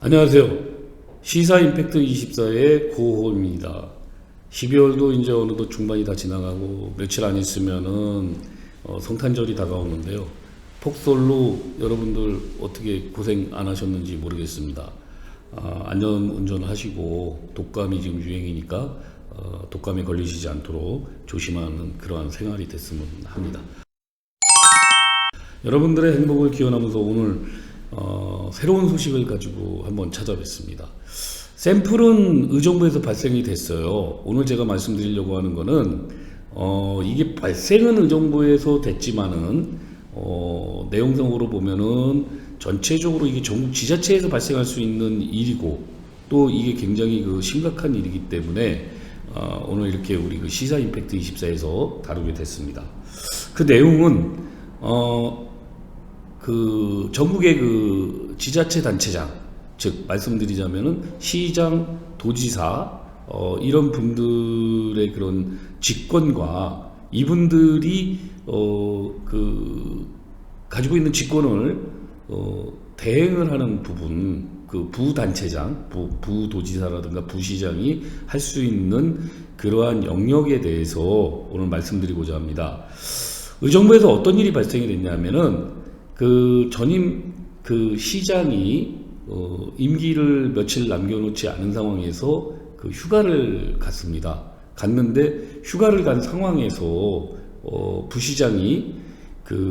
안녕하세요. 시사 임팩트 24의 고호입니다. 12월도 이제 어느덧 중반이 다 지나가고 며칠 안 있으면은 성탄절이 다가오는데요. 폭설로 여러분들 어떻게 고생 안 하셨는지 모르겠습니다. 안전 운전하시고 독감이 지금 유행이니까 독감에 걸리시지 않도록 조심하는 그러한 생활이 됐으면 합니다. 여러분들의 행복을 기원하면서 오늘 새로운 소식을 가지고 한번 찾아뵙습니다. 샘플은 의정부에서 발생이 됐어요. 오늘 제가 말씀드리려고 하는 거는 이게 발생은 의정부에서 됐지만은 내용상으로 보면은 전체적으로 이게 전국 지자체에서 발생할 수 있는 일이고 또 이게 굉장히 심각한 일이기 때문에 오늘 이렇게 우리 시사 임팩트 24에서 다루게 됐습니다. 그 내용은 전국의 지자체 단체장, 즉 말씀드리자면은 시장, 도지사 이런 분들의 그런 직권과 이분들이 가지고 있는 직권을 대행을 하는 부분, 부단체장, 부도지사라든가 부시장이 할 수 있는 그러한 영역에 대해서 오늘 말씀드리고자 합니다. 의정부에서 어떤 일이 발생이 됐냐면은 전임 시장이 임기를 며칠 남겨놓지 않은 상황에서 휴가를 갔는데 휴가를 간 상황에서 부시장이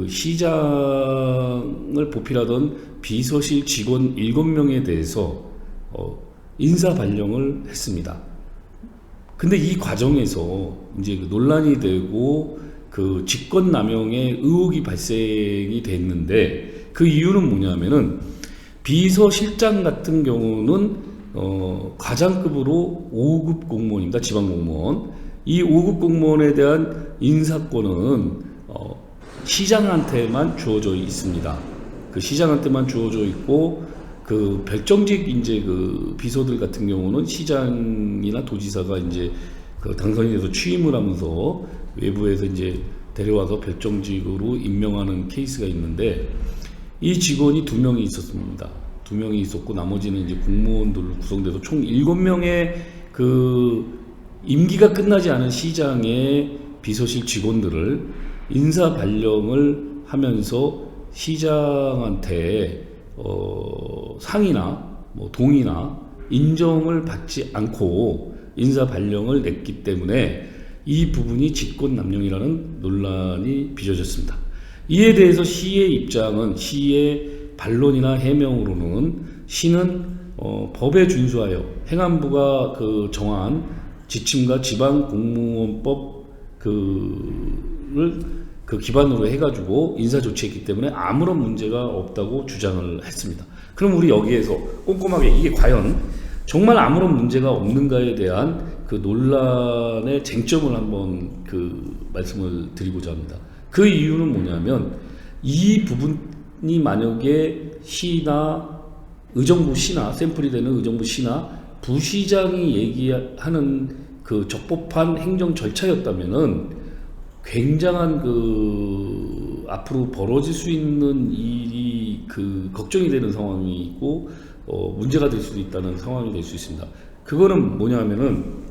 시장을 보필하던 비서실 직원 7명에 대해서 인사 발령을 했습니다. 근데 이 과정에서 이제 논란이 되고 직권 남용의 의혹이 발생이 됐는데 그 이유는 뭐냐면은 비서실장 같은 경우는 과장급으로 5급 공무원입니다. 지방공무원. 이 5급 공무원에 대한 인사권은 시장한테만 주어져 있습니다. 시장한테만 주어져 있고 별정직 이제 비서들 같은 경우는 시장이나 도지사가 이제 당선이 돼서 취임을 하면서 외부에서 이제 데려와서 별정직으로 임명하는 케이스가 있는데 이 직원이 2명이 있었습니다. 2명이 있었고 나머지는 이제 공무원들로 구성돼서 총 7명의 임기가 끝나지 않은 시장의 비서실 직원들을 인사 발령을 하면서 시장한테 상이나 동의나 인정을 받지 않고 인사 발령을 냈기 때문에 이 부분이 직권 남용이라는 논란이 빚어졌습니다. 이에 대해서 시의 입장은 시의 반론이나 해명으로는 시는 법에 준수하여 행안부가 정한 지침과 지방공무원법을 기반으로 해가지고 인사 조치했기 때문에 아무런 문제가 없다고 주장을 했습니다. 그럼 우리 여기에서 꼼꼼하게 이게 과연 정말 아무런 문제가 없는가에 대한 논란의 쟁점을 한번 말씀을 드리고자 합니다. 그 이유는 뭐냐면 이 부분이 만약에 시나 의정부 시나 샘플이 되는 의정부 시나 부시장이 얘기하는 적법한 행정 절차였다면은 굉장한 앞으로 벌어질 수 있는 일이 걱정이 되는 상황이고 문제가 될 수도 있다는 상황이 될 수 있습니다. 그거는 뭐냐면은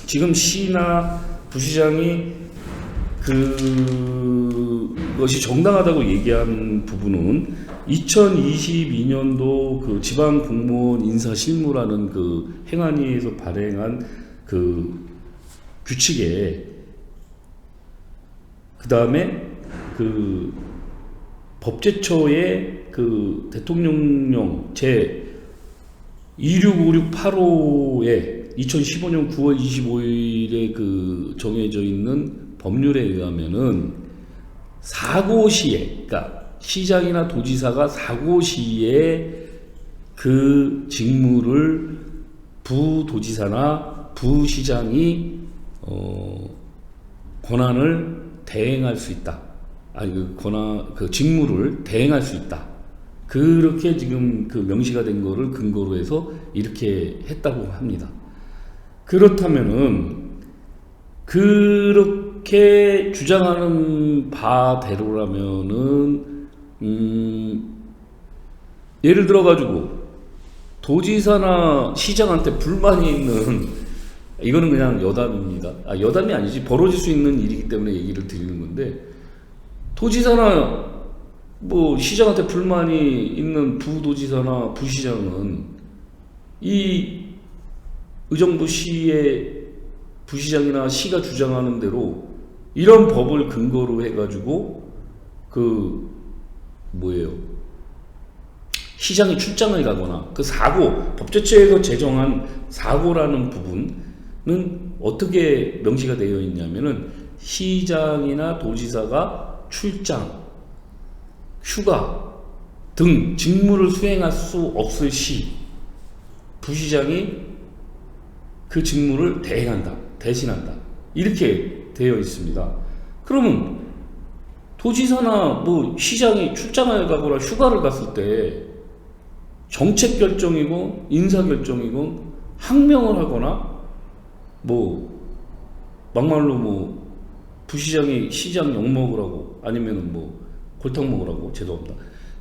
지금 시나 부시장이 그것이 정당하다고 얘기한 부분은 2022년도 지방공무원 인사실무라는 행안위에서 발행한 규칙에 그 다음에 법제처의 대통령령 제 26568호에 2015년 9월 25일에 정해져 있는 법률에 의하면은 사고시에, 그러니까 시장이나 도지사가 사고시에 직무를 부도지사나 부시장이 권한을 대행할 수 있다. 직무를 대행할 수 있다. 그렇게 지금 명시가 된 거를 근거로 해서 이렇게 했다고 합니다. 그렇다면은 그렇게 주장하는 바대로라면은 예를 들어 가지고 도지사나 시장한테 불만이 있는, 이거는 그냥 여담입니다. 여담이 아니지, 벌어질 수 있는 일이기 때문에 얘기를 드리는 건데, 도지사나 뭐 시장한테 불만이 있는 부도지사나 부시장은 이 의정부 시의 부시장이나 시가 주장하는 대로 이런 법을 근거로 해가지고 그 뭐예요, 시장이 출장을 가거나 그 사고, 법제처에서 제정한 사고라는 부분은 어떻게 명시가 되어 있냐면은 시장이나 도지사가 출장, 휴가 등 직무를 수행할 수 없을 시, 부시장이 그 직무를 대행한다, 대신한다, 이렇게 되어 있습니다. 그러면 도지사나 뭐 시장이 출장을 가거나 휴가를 갔을 때 정책 결정이고 인사 결정이고 항명을 하거나 뭐 막말로 뭐 부시장이 시장 욕먹으라고 아니면은 뭐 골탕 먹으라고, 죄송합니다,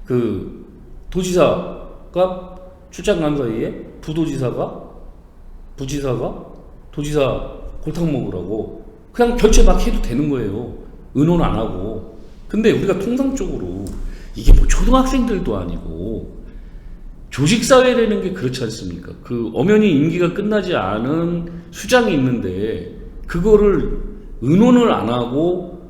그 도지사가 출장 간 사이에 부지사가 도지사 골탕 먹으라고 그냥 결제 막 해도 되는 거예요, 의논 안 하고. 근데 우리가 통상적으로 이게 뭐 초등학생들도 아니고 조직사회라는 게 그렇지 않습니까? 그 엄연히 임기가 끝나지 않은 수장이 있는데 그거를 의논을 안 하고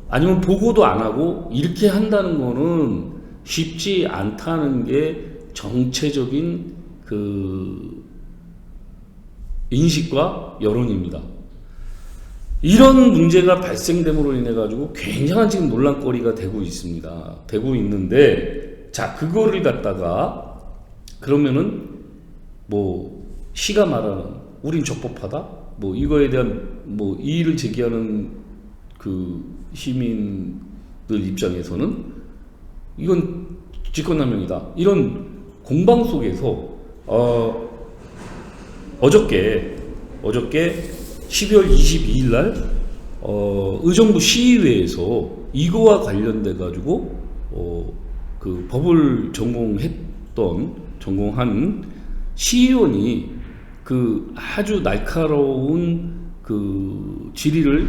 아니면 보고도 안 하고 이렇게 한다는 거는 쉽지 않다는 게 정체적인 그 인식과 여론입니다. 이런 문제가 발생됨으로 인해 가지고 굉장한 지금 논란거리가 되고 있습니다. 되고 있는데, 자, 그거를 갖다가 그러면은 뭐 시가 말하는 우린 적법하다, 뭐 이거에 대한 뭐 이의를 제기하는 그 시민들 입장에서는 이건 직권남용이다, 이런 공방 속에서 어저께 12월 22일 날 의정부 시의회에서 이거와 관련돼 가지고 그 법을 전공한 시의원이 그 아주 날카로운 그 질의를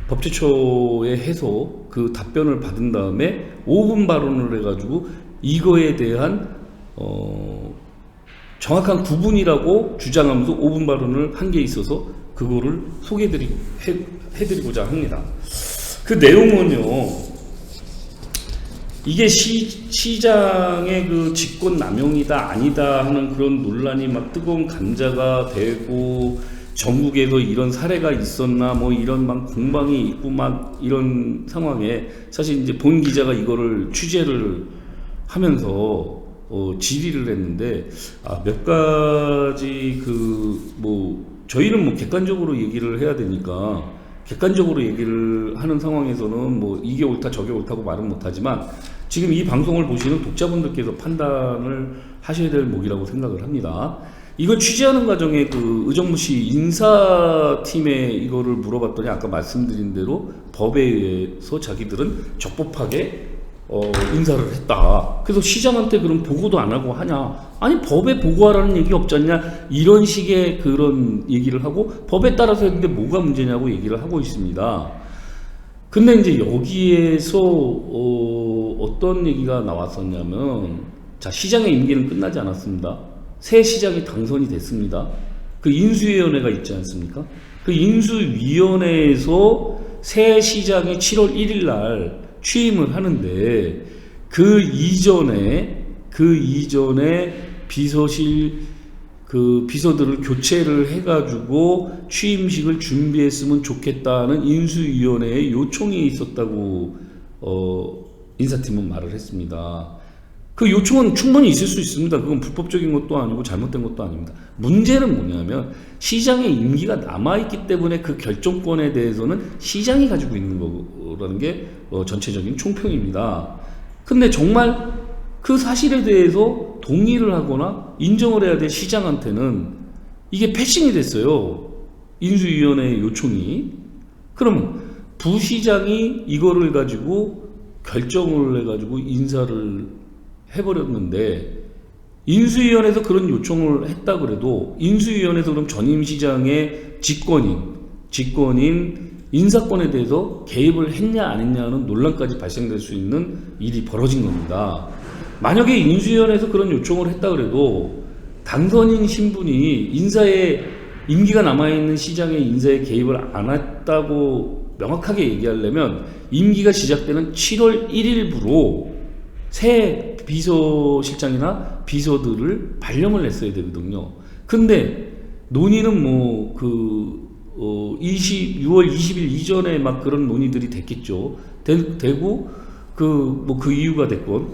법제처에 해서 그 답변을 받은 다음에 5분 발언을 해가지고 이거에 대한 정확한 구분이라고 주장하면서 5분 발언을 한 게 있어서 그거를 해드리고자 합니다. 그 내용은요, 이게 시장의 그 직권 남용이다 아니다 하는 그런 논란이 막 뜨거운 감자가 되고, 전국에서 이런 사례가 있었나 뭐 이런 막 공방이 있고 막 이런 상황에 사실 이제 본 기자가 이거를 취재를 하면서 질의를 했는데, 몇 가지 저희는 뭐 객관적으로 얘기를 해야 되니까 객관적으로 얘기를 하는 상황에서는 뭐 이게 옳다 저게 옳다고 말은 못하지만 지금 이 방송을 보시는 독자분들께서 판단을 하셔야 될 목이라고 생각을 합니다. 이거 취재하는 과정에 그 의정부시 인사팀에 이거를 물어봤더니 아까 말씀드린 대로 법에 의해서 자기들은 적법하게 인사를 했다. 그래서 시장한테 그럼 보고도 안 하고 하냐? 아니, 법에 보고하라는 얘기 없지 않냐? 이런 식의 그런 얘기를 하고 법에 따라서 했는데 뭐가 문제냐고 얘기를 하고 있습니다. 근데 이제 여기에서 어떤 얘기가 나왔었냐면, 자, 시장의 임기는 끝나지 않았습니다. 새 시장이 당선이 됐습니다. 그 인수위원회가 있지 않습니까? 그 인수위원회에서 새 시장이 7월 1일 날 취임을 하는데 그 이전에 비서실 그 비서들을 교체를 해가지고 취임식을 준비했으면 좋겠다는 인수위원회의 요청이 있었다고 인사팀은 말을 했습니다. 그 요청은 충분히 있을 수 있습니다. 그건 불법적인 것도 아니고 잘못된 것도 아닙니다. 문제는 뭐냐면 시장의 임기가 남아있기 때문에 그 결정권에 대해서는 시장이 가지고 있는 거라는 게 전체적인 총평입니다. 근데 정말 그 사실에 대해서 동의를 하거나 인정을 해야 될 시장한테는 이게 패싱이 됐어요. 인수위원회의 요청이. 그럼 부시장이 이거를 가지고 결정을 해가지고 인사를 해버렸는데 인수위원회에서 그런 요청을 했다 그래도 인수위원회에서 그럼 전임시장의 직권인 인사권에 대해서 개입을 했냐 안 했냐는 논란까지 발생될 수 있는 일이 벌어진 겁니다. 만약에 인수위원회에서 그런 요청을 했다 그래도 당선인 신분이 인사에 임기가 남아있는 시장의 인사에 개입을 안 했다고 명확하게 얘기하려면 임기가 시작되는 7월 1일부로 새 비서실장이나 비서들을 발령을 했어야 되거든요. 근데 논의는 6월 20일 이전에 막 그런 논의들이 됐겠죠. 되고 그 이유가 됐건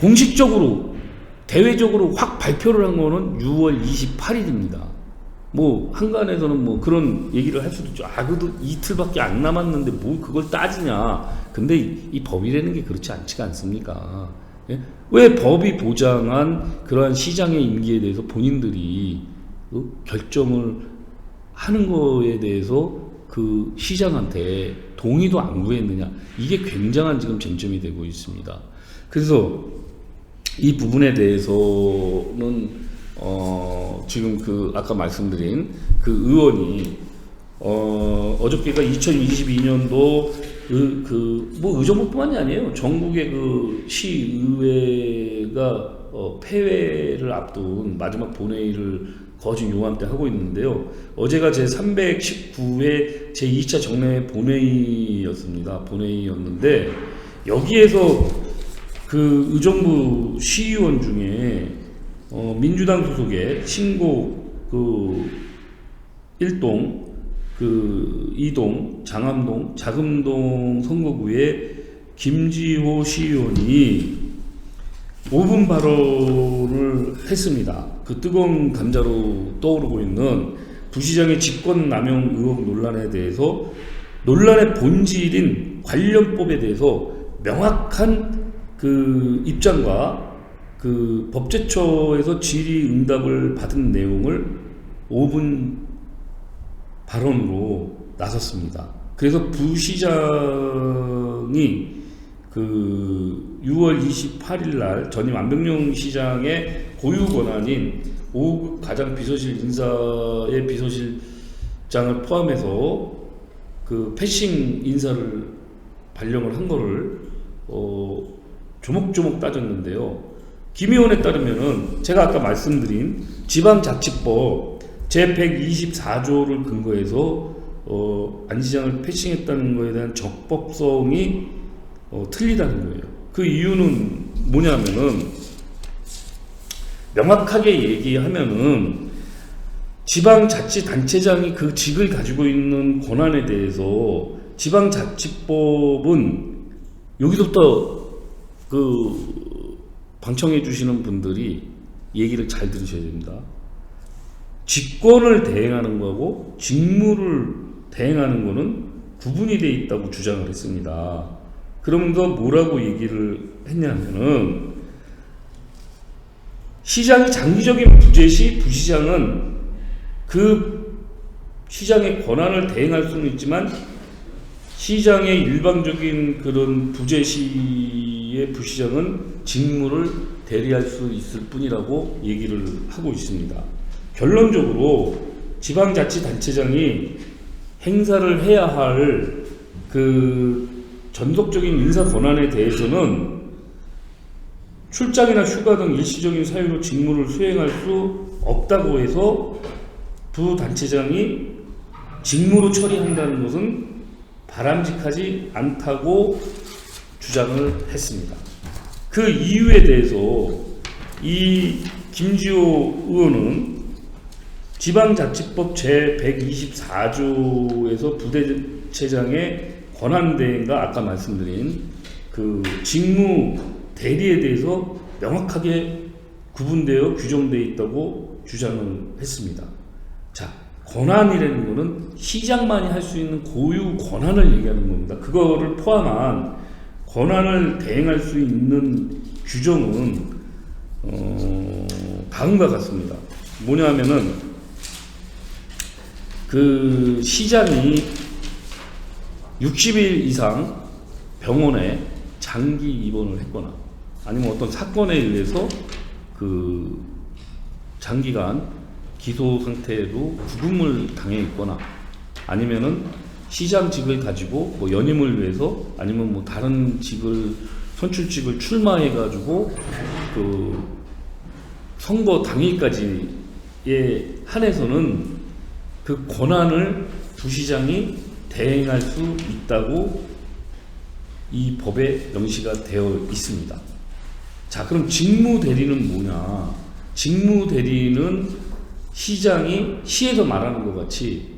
공식적으로 대외적으로 확 발표를 한 거는 6월 28일입니다. 한간에서는 그런 얘기를 할 수도 있죠. 그래도 이틀밖에 안 남았는데 그걸 따지냐. 근데 이 법이라는 게 그렇지 않지가 않습니까? 예? 왜 법이 보장한 그러한 시장의 임기에 대해서 본인들이 결정을 하는 거에 대해서 그 시장한테 동의도 안 구했느냐. 이게 굉장한 지금 쟁점이 되고 있습니다. 그래서 이 부분에 대해서는 지금 아까 말씀드린 그 의원이 어저께가 2022년도 의정부뿐만이 아니에요. 전국의 그 시의회가 폐회를 앞둔 마지막 본회의를 거진 요맘때 하고 있는데요. 어제가 제 319회 제 2차 정례 본회의였는데 여기에서 그 의정부 시의원 중에 민주당 소속의 신고 1동, 2동, 장암동, 자금동 선거구의 김지호 시의원이 5분 발언을 했습니다. 그 뜨거운 감자로 떠오르고 있는 부시장의 직권남용 의혹 논란에 대해서 논란의 본질인 관련법에 대해서 명확한 그 입장과 그 법제처에서 질의응답을 받은 내용을 5분 발언으로 나섰습니다. 그래서 부시장이 그 6월 28일 날 전임 안병용 시장의 고유 권한인 5급 가장 비서실 인사의 비서실장을 포함해서 그 패싱 인사를 발령을 한 거를 조목조목 따졌는데요. 김 의원에 따르면은 제가 아까 말씀드린 지방자치법 제124조를 근거해서 안 시장을 패싱했다는 것에 대한 적법성이 틀리다는 거예요. 그 이유는 뭐냐면은 명확하게 얘기하면은 지방자치단체장이 그 직을 가지고 있는 권한에 대해서 지방자치법은 여기서부터 방청해 주시는 분들이 얘기를 잘 들으셔야 됩니다. 직권을 대행하는 거하고 직무를 대행하는 거는 구분이 되어 있다고 주장을 했습니다. 그러면서 뭐라고 얘기를 했냐면은 시장이 장기적인 부재 시 부시장은 그 시장의 권한을 대행할 수는 있지만 시장의 일방적인 그런 부재 시의 부시장은 직무를 대리할 수 있을 뿐이라고 얘기를 하고 있습니다. 결론적으로 지방자치단체장이 행사를 해야 할 그 전속적인 인사 권한에 대해서는 출장이나 휴가 등 일시적인 사유로 직무를 수행할 수 없다고 해서 부단체장이 직무로 처리한다는 것은 바람직하지 않다고 주장을 했습니다. 그 이유에 대해서 이 김지호 의원은 지방자치법 제124조에서 부대체장의 권한대행과 아까 말씀드린 그 직무 대리에 대해서 명확하게 구분되어 규정되어 있다고 주장을 했습니다. 자, 권한이라는 것은 시장만이 할 수 있는 고유 권한을 얘기하는 겁니다. 그거를 포함한 권한을 대행할 수 있는 규정은 다음과 같습니다. 뭐냐면은 그 시장이 60일 이상 병원에 장기 입원을 했거나 아니면 어떤 사건에 의해서 그 장기간 기소 상태로 구금을 당해 있거나 아니면은 시장직을 가지고 뭐 연임을 위해서 아니면 뭐 다른 직을 선출직을 출마해 가지고 그 선거 당일까지에 한해서는 그 권한을 부시장이 대행할 수 있다고 이 법에 명시가 되어 있습니다. 자, 그럼 직무대리는 뭐냐? 직무대리는 시장이 시에서 말하는 것 같이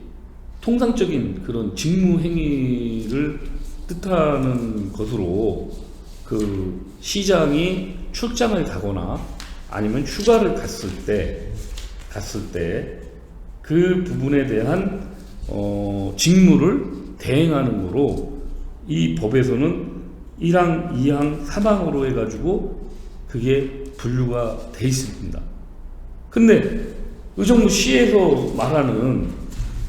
통상적인 그런 직무행위를 뜻하는 것으로 그 시장이 출장을 가거나 아니면 휴가를 갔을 때 그 부분에 대한 직무를 대행하는 거로 이 법에서는 1항, 2항, 3항으로 해가지고 그게 분류가 돼 있습니다. 근데 의정부 시에서 말하는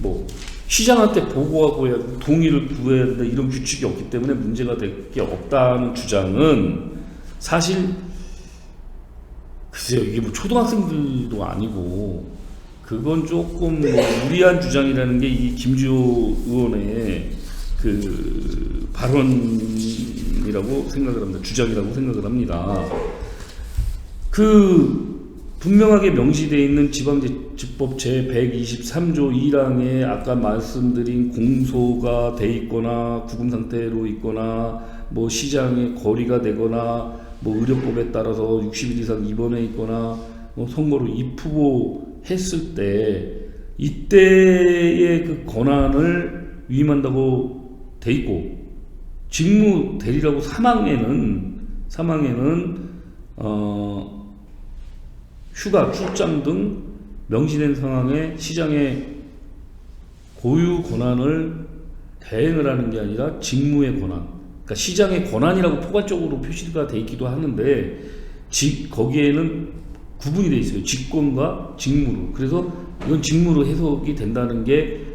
뭐 시장한테 보고하고 해야 동의를 구해야 된다 이런 규칙이 없기 때문에 문제가 될 게 없다는 주장은 사실 글쎄요, 이게 뭐 초등학생들도 아니고 그건 조금 뭐 무리한 주장이라는 게 이 김주호 의원의 그 발언이라고 생각을 합니다. 주장이라고 생각을 합니다. 그 분명하게 명시되어 있는 지방자치법 제123조 1항에 아까 말씀드린 공소가 돼 있거나 구금 상태로 있거나 뭐 시장의 거리가 되거나 뭐 의료법에 따라서 60일 이상 입원해 있거나 뭐 선거로 입후보 했을 때 이때의 그 권한을 위임한다고 돼 있고 직무 대리라고 3항에는 휴가, 출장 등 명시된 상황에 시장의 고유 권한을 대행을 하는 게 아니라 직무의 권한, 그러니까 시장의 권한이라고 포괄적으로 표시가 돼 있기도 하는데 거기에는 구분이 돼 있어요. 직권과 직무로. 그래서 이건 직무로 해석이 된다는 게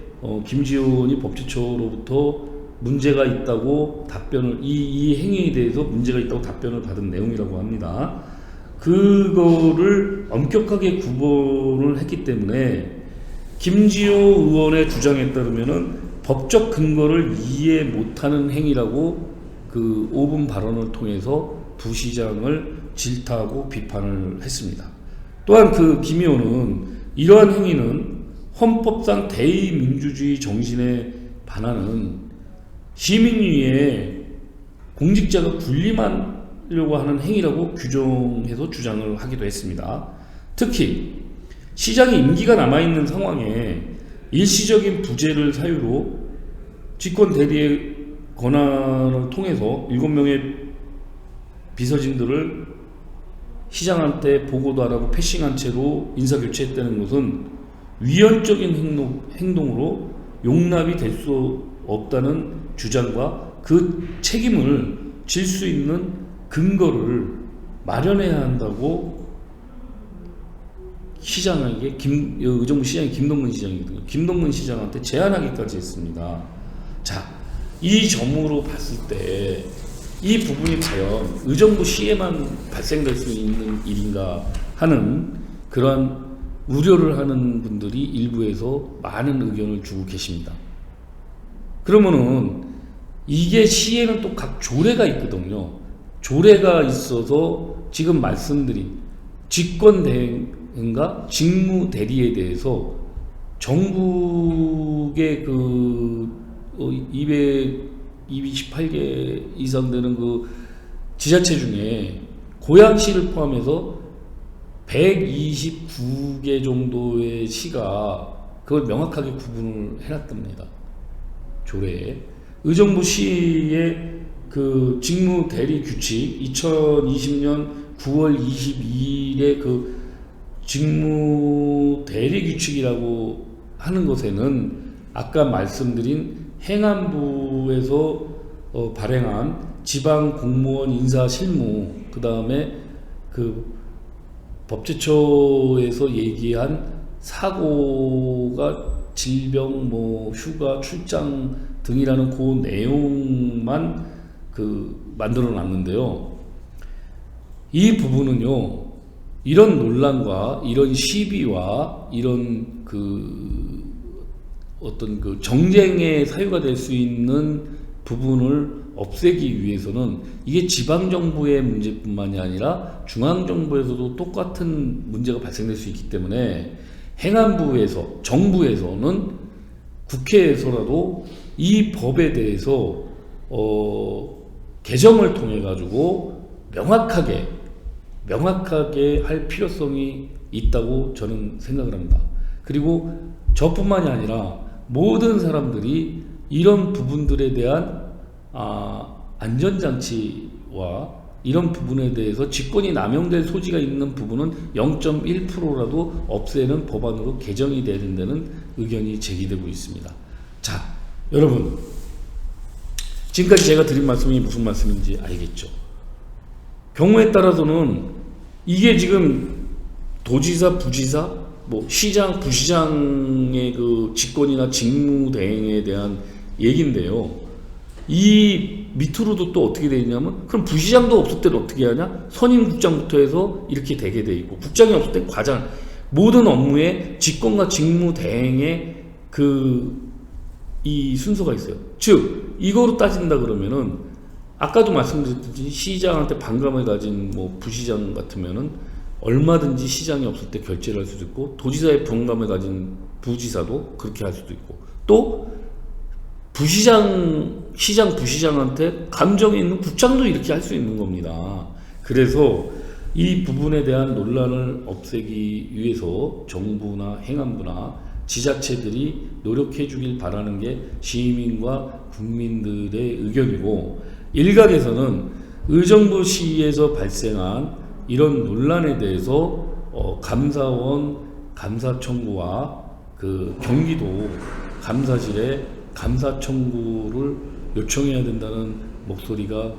김지호 의원이 법제처로부터 문제가 있다고 답변을 이 행위에 대해서 문제가 있다고 답변을 받은 내용이라고 합니다. 그거를 엄격하게 구분을 했기 때문에 김지호 의원의 주장에 따르면은 법적 근거를 이해 못하는 행위라고 그 5분 발언을 통해서 부시장을 질타하고 비판을 했습니다. 또한 그 김 의원은 이러한 행위는 헌법상 대의민주주의 정신에 반하는 시민위에 공직자가 군림하려고 하는 행위라고 규정해서 주장을 하기도 했습니다. 특히 시장이 임기가 남아있는 상황에 일시적인 부재를 사유로 직권 대리의 권한을 통해서 7명의 비서진들을 시장한테 보고도 안 하고 패싱한 채로 인사교체했다는 것은 위헌적인 행동으로 용납이 될 수 없다는 주장과 그 책임을 질 수 있는 근거를 마련해야 한다고 시장에게 의정부 시장이 김동근 시장이거든요. 김동근 시장한테 제안하기까지 했습니다. 자, 이 점으로 봤을 때 이 부분이 과연 의정부 시에만 발생될 수 있는 일인가 하는 그런 우려를 하는 분들이 일부에서 많은 의견을 주고 계십니다. 그러면은 이게 시에는 또 각 조례가 있거든요. 조례가 있어서 지금 말씀드린 직권 대행과 직무 대리에 대해서 전국의 그 228개 이상 되는 그 지자체 중에 고양시를 포함해서 129개 정도의 시가 그걸 명확하게 구분을 해놨답니다. 조례에. 의정부 시의 그 직무 대리 규칙 2020년 9월 22일에 그 직무 대리 규칙이라고 하는 것에는 아까 말씀드린 행안부에서 발행한 지방 공무원 인사 실무, 그 다음에 그 법제처에서 얘기한 사고가 질병, 뭐 휴가, 출장 등이라는 그 내용만 그 만들어 놨는데요. 이 부분은요, 이런 논란과 이런 시비와 이런 어떤 정쟁의 사유가 될 수 있는 부분을 없애기 위해서는 이게 지방정부의 문제뿐만이 아니라 중앙정부에서도 똑같은 문제가 발생될 수 있기 때문에 행안부에서, 정부에서는 국회에서라도 이 법에 대해서 개정을 통해 가지고 명확하게 할 필요성이 있다고 저는 생각을 합니다. 그리고 저뿐만이 아니라 모든 사람들이 이런 부분들에 대한 안전장치와 이런 부분에 대해서 직권이 남용될 소지가 있는 부분은 0.1%라도 없애는 법안으로 개정이 돼야 된다는 의견이 제기되고 있습니다. 자, 여러분, 지금까지 제가 드린 말씀이 무슨 말씀인지 알겠죠? 경우에 따라서는 이게 지금 도지사, 부지사, 시장, 부시장의 직권이나 직무 대행에 대한 얘기인데요. 이 밑으로도 또 어떻게 되어 있냐면, 그럼 부시장도 없을 때는 어떻게 하냐? 선임국장부터 해서 이렇게 되게 돼 있고, 국장이 없을 때 과장, 모든 업무의 직권과 직무 대행의 이 순서가 있어요. 즉, 이거로 따진다 그러면은, 아까도 말씀드렸듯이 시장한테 반감을 가진 부시장 같으면은 얼마든지 시장이 없을 때 결재를 할 수도 있고, 도지사의 반감을 가진 부지사도 그렇게 할 수도 있고, 또 시장 부시장한테 감정이 있는 국장도 이렇게 할 수 있는 겁니다. 그래서 이 부분에 대한 논란을 없애기 위해서 정부나 행안부나 지자체들이 노력해 주길 바라는 게 시민과 국민들의 의견이고, 일각에서는 의정부시에서 발생한 이런 논란에 대해서 감사원 감사 청구와 경기도 감사실에 감사 청구를 요청해야 된다는 목소리가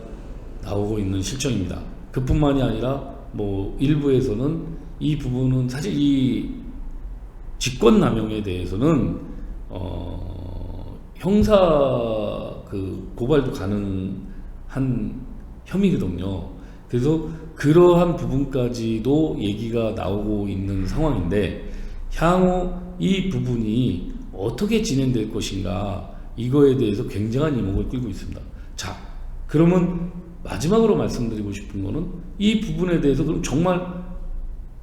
나오고 있는 실정입니다. 그뿐만이 아니라 일부에서는 이 부분은 사실 이 직권남용에 대해서는 형사 고발도 가능한 혐의거든요. 그래서 그러한 부분까지도 얘기가 나오고 있는 상황인데, 향후 이 부분이 어떻게 진행될 것인가, 이거에 대해서 굉장한 이목을 끌고 있습니다. 자, 그러면 마지막으로 말씀드리고 싶은 거는, 이 부분에 대해서 그럼 정말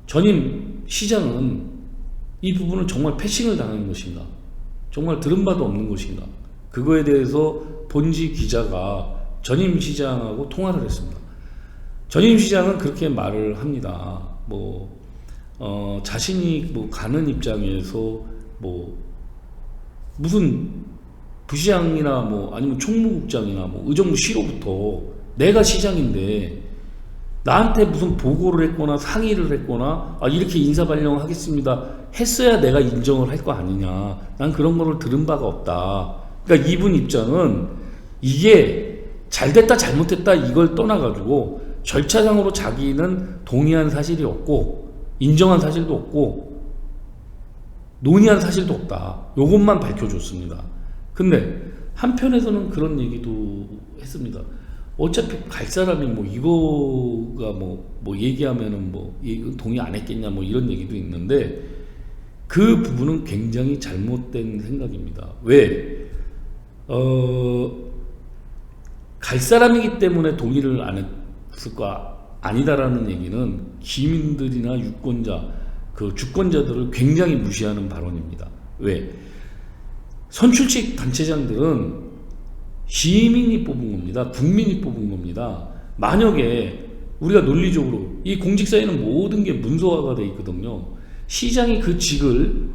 전임 시장은 이 부분을 정말 패싱을 당한 것인가, 정말 들은 바도 없는 것인가, 그거에 대해서 본지 기자가 전임 시장하고 통화를 했습니다. 전임 시장은 그렇게 말을 합니다. 자신이 가는 입장에서 무슨 부시장이나 아니면 총무국장이나 의정부시로부터 내가 시장인데 나한테 무슨 보고를 했거나 상의를 했거나 이렇게 인사발령하겠습니다 했어야 내가 인정을 할 거 아니냐. 난 그런 거를 들은 바가 없다. 그러니까 이분 입장은 이게 잘됐다 잘못됐다 이걸 떠나가지고 절차상으로 자기는 동의한 사실이 없고 인정한 사실도 없고 논의한 사실도 없다. 요것만 밝혀줬습니다. 근데 한편에서는 그런 얘기도 했습니다. 어차피 갈 사람이 이거가 얘기하면은 동의 안 했겠냐 이런 얘기도 있는데, 그 부분은 굉장히 잘못된 생각입니다. 왜? 갈 사람이기 때문에 동의를 안 했을 거 아니다라는 얘기는 시민들이나 유권자, 주권자들을 굉장히 무시하는 발언입니다. 왜? 선출직 단체장들은 시민이 뽑은 겁니다. 국민이 뽑은 겁니다. 만약에 우리가 논리적으로 이 공직사회는 모든 게 문서화가 돼 있거든요. 시장이 그 직을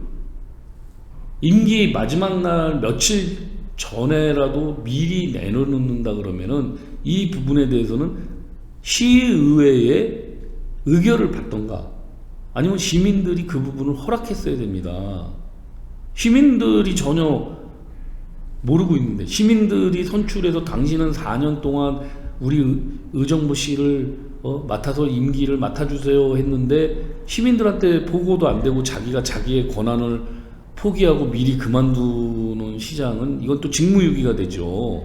임기 마지막 날 며칠 전에라도 미리 내놓는다 그러면은 이 부분에 대해서는 시의회의 의결을 받던가 아니면 시민들이 그 부분을 허락했어야 됩니다. 시민들이 전혀 모르고 있는데, 시민들이 선출해서 당신은 4년 동안 우리 의정부시를 맡아서 임기를 맡아주세요 했는데 시민들한테 보고도 안 되고 자기가 자기의 권한을 포기하고 미리 그만두는 시장은 이건 또 직무유기가 되죠.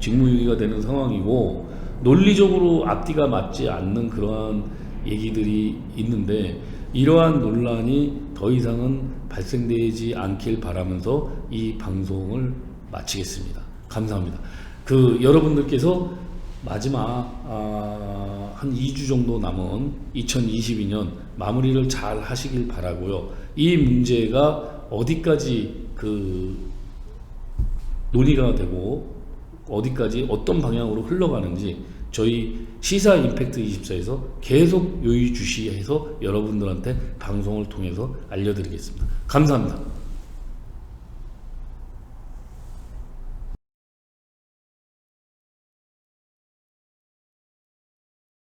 직무유기가 되는 상황이고, 논리적으로 앞뒤가 맞지 않는 그러한 얘기들이 있는데 이러한 논란이 더 이상은 발생되지 않길 바라면서 이 방송을 마치겠습니다. 감사합니다. 여러분들께서 마지막 한 2주 정도 남은 2022년 마무리를 잘 하시길 바라고요. 이 문제가 어디까지 논의가 되고 어디까지 어떤 방향으로 흘러가는지 저희 시사 임팩트 24에서 계속 요의주시해서 여러분들한테 방송을 통해서 알려드리겠습니다. 감사합니다.